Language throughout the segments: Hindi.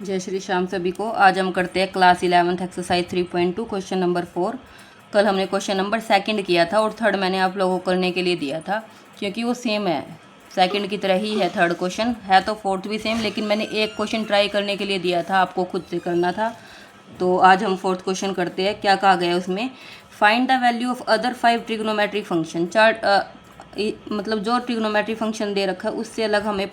जय श्री श्याम सभी को। आज हम करते हैं class 11th exercise 3.2 question number 4। कल हमने क्वेश्चन नंबर सेकंड किया था और थर्ड मैंने आप लोगों को करने के लिए दिया था क्योंकि वो सेम है, सेकंड की तरह ही है। थर्ड क्वेश्चन है तो फोर्थ भी सेम, लेकिन मैंने एक क्वेश्चन ट्राई करने के लिए दिया था, आपको खुद से करना था। तो आज हम फोर्थ क्वेश्चन करते हैं। क्या कहा गया है उसमें? Find the value of other 5 trigonometric function. मतलब जो ट्रिग्नोमेट्रिक फंक्शन दे रखा है उससे अलग हमें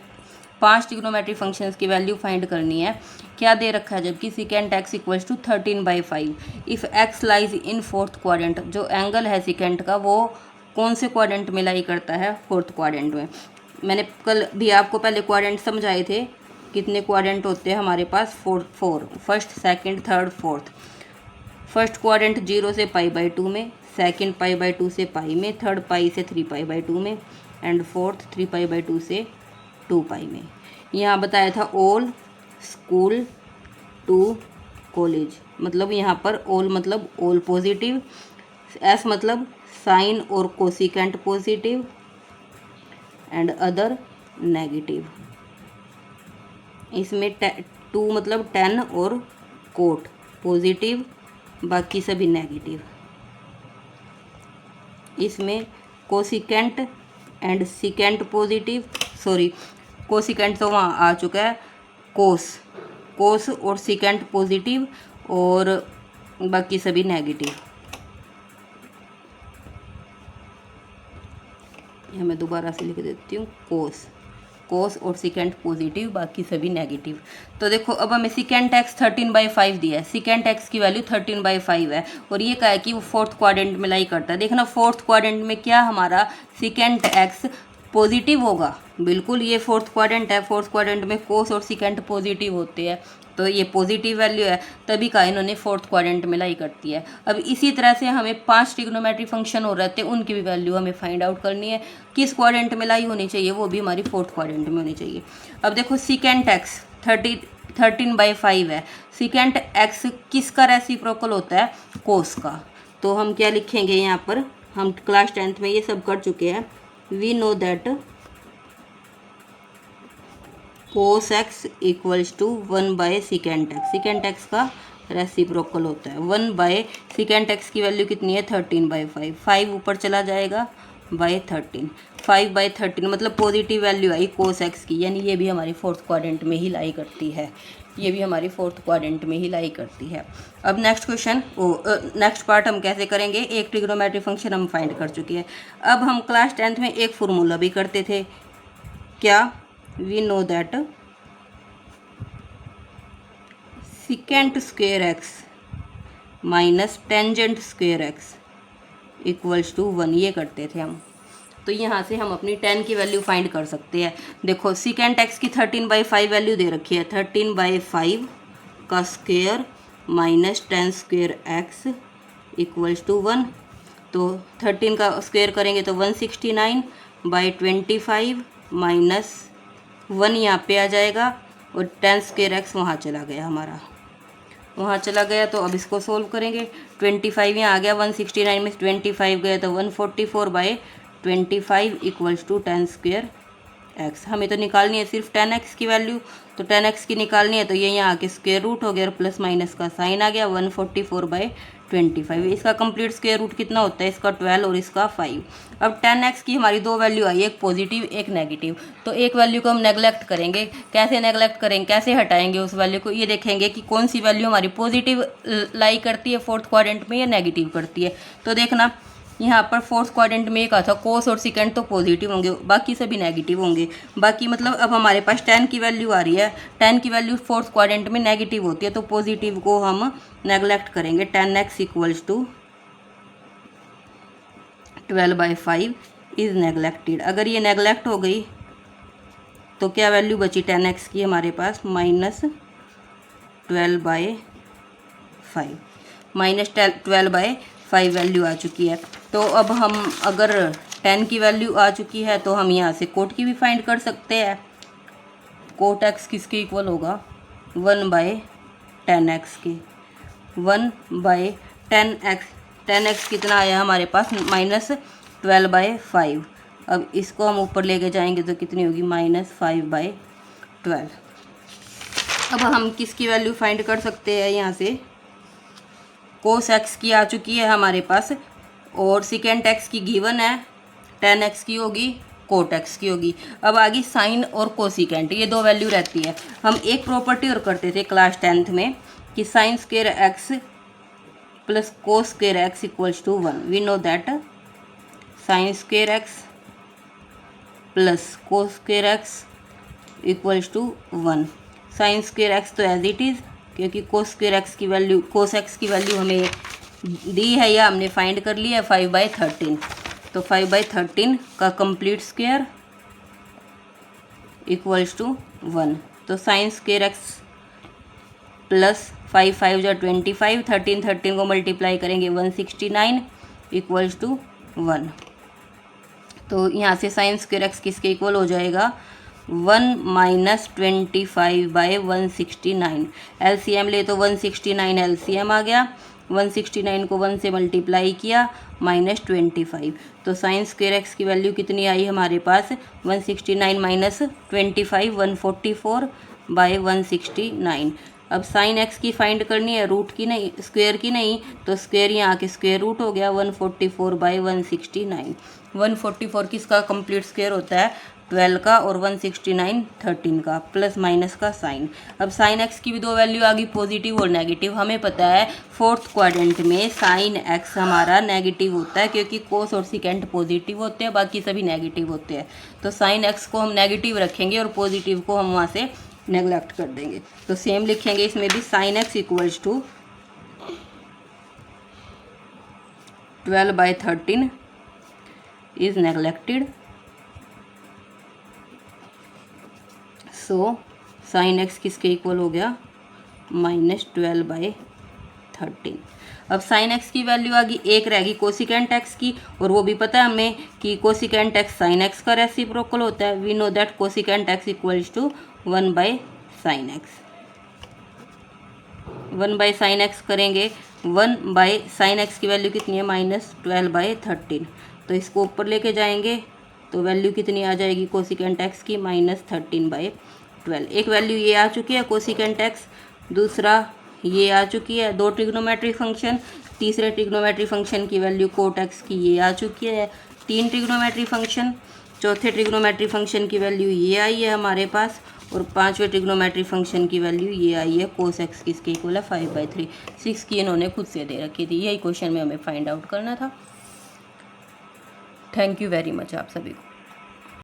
5 ट्रिग्नोमेट्रिक फंक्शंस की वैल्यू फाइंड करनी है। क्या दे रखा है? जबकि secant x equals to 13/5 if x lies in fourth quadrant. जो एंगल है सिकेंट का वो कौन से क्वाड्रेंट में लाई करता है? फोर्थ क्वाड्रेंट में। मैंने कल भी आपको पहले क्वाड्रेंट समझाए थे, कितने क्वाड्रेंट होते हैं हमारे पास? 4 first, second, third, fourth. First quadrant 0 से π/2 में, सेकंड π/2 से पाई में, थर्ड पाई से 3π/2 में, एंड फोर्थ 3π/2 से 2π में। यहाँ बताया था ऑल स्कूल टू कॉलेज, मतलब यहाँ पर ऑल मतलब ऑल पॉजिटिव, एस मतलब साइन और cosecant positive, and other negative. इसमें 2 मतलब 10 और कोट पॉजिटिव, बाकी सभी नेगेटिव। इसमें cosecant and secant positive, sorry cosecant तो वहाँ आ चुका है, कोस और सिकेंट पॉजिटिव और बाकी सभी नेगेटिव। यह मैं दोबारा से लिख देती हूँ, कोस और सिकेंट पॉजिटिव, बाकी सभी नेगेटिव। तो देखो अब हमें सिकेंट एक्स 13/5 दिया है। सिकेंट एक्स की वैल्यू 13/5 है और ये कहा है कि वो फोर्थ क्वाड्रेंट में लाई करता है। देखना फोर्थ क्वाड्रेंट में क्या हमारा सिकेंट एक्स पॉजिटिव होगा। बिल्कुल, ये फोर्थ क्वाड्रेंट है, फोर्थ क्वाड्रेंट में कोस और सिकेंट पॉजिटिव होते हैं, तो ये पॉजिटिव वैल्यू है, तभी का इन्होंने फोर्थ क्वाड्रेंट में लाई करती है। अब इसी तरह से हमें 5 ट्रिग्नोमेट्रिक फंक्शन हो रहते हैं, उनकी भी वैल्यू हमें फाइंड आउट करनी है। किस क्वाड्रेंट में लाई होनी चाहिए? वो भी हमारी फोर्थ क्वाड्रेंट में होनी चाहिए। अब देखो सिकेंट एक्स 13/5 है। सिकेंट एक्स किसका रेसिप्रोकल होता है? कोस का। तो हम क्या लिखेंगे यहाँ पर? हम क्लास 10th में ये सब कर चुके हैं। We know that cos x equals to 1/सिकेंट एक्स। सिकेंट एक्स का रेसिप्रोकल होता है 1/सिकेंट एक्स की वैल्यू कितनी है? 13/5। 5 ऊपर चला जाएगा बाय 13, 5/13 मतलब पॉजिटिव वैल्यू आई कोस एक्स की, यानी ये भी हमारी फोर्थ क्वाड्रेंट में ही लाई करती है। ये भी हमारी फोर्थ क्वाड्रेंट में ही लाई करती है। अब नेक्स्ट क्वेश्चन, नेक्स्ट पार्ट हम कैसे करेंगे? एक ट्रिग्नोमेट्रिक फंक्शन हम फाइंड कर चुके हैं। अब हम क्लास 10th में एक फॉर्मूला भी करते थे। क्या? We know that secant square x minus tangent square x equals to 1, ये करते थे हम। तो यहाँ से हम अपनी 10 की वैल्यू फाइंड कर सकते हैं। देखो सिकेंट एक्स की 13/5 वैल्यू दे रखी है, 13/5 का square minus 10 square x equals to 1। तो 13 का स्क्वेयर करेंगे तो 169/25 माइनस 1 यहाँ पे आ जाएगा और 10 स्क्वेयर एक्स वहाँ चला गया हमारा, वहाँ चला गया। तो अब इसको सोल्व करेंगे। 25 यहाँ आ गया, 169 में 25 गया तो 144/25 इक्वल्स टू 10 स्क्वेयर एक्स। हमें तो निकालनी है सिर्फ 10x की वैल्यू, तो 10x की निकालनी है तो ये यहाँ आके स्क्वेयर रूट हो गया और प्लस माइनस का साइन आ गया, 144/25। इसका कंप्लीट स्क्वेयर रूट कितना होता है? इसका 12 और इसका 5। अब 10x की हमारी दो वैल्यू आई, एक पॉजिटिव एक नेगेटिव। तो एक वैल्यू को हम नेगलेक्ट करेंगे। कैसे नेगलेक्ट करेंगे, कैसे हटाएंगे उस वैल्यू को? ये देखेंगे कि कौन सी वैल्यू हमारी पॉजिटिव लाई करती है फोर्थ क्वाड्रेंट में या नेगेटिव करती है। तो देखना यहाँ पर फोर्थ क्वाड्रेंट में एक आता कोस और सिकेंट तो पॉजिटिव होंगे, बाकी सभी नेगेटिव होंगे। बाकी मतलब अब हमारे पास 10 की वैल्यू आ रही है, 10 की वैल्यू फोर्थ क्वाड्रेंट में नेगेटिव होती है, तो पॉजिटिव को हम नेगलेक्ट करेंगे। 10x equals to 12/5 is neglected. अगर ये नेगलेक्ट हो गई तो क्या वैल्यू बची 10x की हमारे पास? -12/5, -12/5 वैल्यू आ चुकी है। तो अब हम अगर 10 की वैल्यू आ चुकी है तो हम यहाँ से कोट की भी फाइंड कर सकते हैं। कोट एक्स किसके इक्वल होगा? 1/10x के। 1/10x, 10x कितना आया हमारे पास? -12/5। अब इसको हम ऊपर लेके जाएंगे तो कितनी होगी? -5/12। अब हम किसकी वैल्यू फाइंड कर सकते हैं यहाँ से, कोस एक्स की आ चुकी है हमारे पास और सिकेंट एक्स की गिवन है, टेन एक्स की होगी, कोट एक्स की होगी। अब आगे साइन और कोसिकेंट, ये दो वैल्यू रहती है। हम एक प्रॉपर्टी और करते थे क्लास 10th में कि sine square x plus cos square x equals to 1। We know that sine square x plus cos square x equals to 1। Sine square x तो एज इट इज़, क्योंकि कोस स्क्वेयर एक्स की वैल्यू, कोस एक्स की वैल्यू हमें दी है या हमने फाइंड कर लिया है 5/13। तो 5/13 का कंप्लीट स्क्वायर इक्वल्स टू 1। तो साइन स्क्वेयर एक्स प्लस 5 5 जा 25, 13 को मल्टीप्लाई करेंगे 169 इक्वल्स टू 1। तो यहाँ से साइन स्क्वेयर एक्स किसके इक्वल हो जाएगा, 1 माइनस 25/169। एलसीएम ले तो 169 एलसीएम आ गया, 169 को 1 से मल्टीप्लाई किया माइनस 25। तो साइन स्क्वेयर एक्स की वैल्यू कितनी आई हमारे पास, 169 माइनस 25 144/169। अब साइन एक्स की फाइंड करनी है, रूट की नहीं, स्क्वायर की नहीं, तो स्क्वायर यहाँ के स्क्वायर रूट हो गया 144/169। 144 किसका कंप्लीट स्क्वायर होता है, 12 का, और 169 13 का, प्लस माइनस का साइन। अब साइन एक्स की भी दो वैल्यू आ गई, पॉजिटिव और नेगेटिव। हमें पता है फोर्थ क्वाड्रेंट में साइन एक्स हमारा नेगेटिव होता है, क्योंकि कोस और सिकेंट पॉजिटिव होते हैं, बाकी सभी नेगेटिव होते हैं। तो साइन एक्स को हम नेगेटिव रखेंगे और पॉजिटिव को हम वहाँ से नेगलेक्ट कर देंगे। तो सेम लिखेंगे इसमें भी, sine x equals to 12/13 is neglected. So sine x किसके इक्वल हो गया, -12/13। अब साइन एक्स की वैल्यू आ गई, एक रहेगी कोसिकेंट एक्स की, और वो भी पता है हमें कि कोसिकेंट एक्स साइन एक्स का रेसिप्रोकल होता है। We know that cosecant x equals to 1/sin x। 1/sin x करेंगे, 1/sin x की वैल्यू कितनी है, -12/13। तो इसको ऊपर लेके जाएंगे तो वैल्यू कितनी आ जाएगी कोसिकेंट एक्स की, -13/12। एक वैल्यू ये आ चुकी है कोसिकेंट एक्स, दूसरा ये आ चुकी है, दो ट्रिग्नोमेट्रिक फंक्शन, तीसरे ट्रिग्नोमेट्रिक फंक्शन की वैल्यू कोट एक्स की ये आ चुकी है, तीन ट्रिग्नोमेट्रिक फंक्शन, चौथे ट्रिग्नोमेट्रिक फंक्शन की वैल्यू ये आई है हमारे पास, और पांचवें ट्रिग्नोमेट्रिक फंक्शन की वैल्यू ये आई है, कोस एक्स किसके इक्वल है, 5/3। 6 की इन्होंने खुद से दे रखी थी, यही क्वेश्चन में हमें फाइंड आउट करना था। थैंक यू वेरी मच आप सभी को।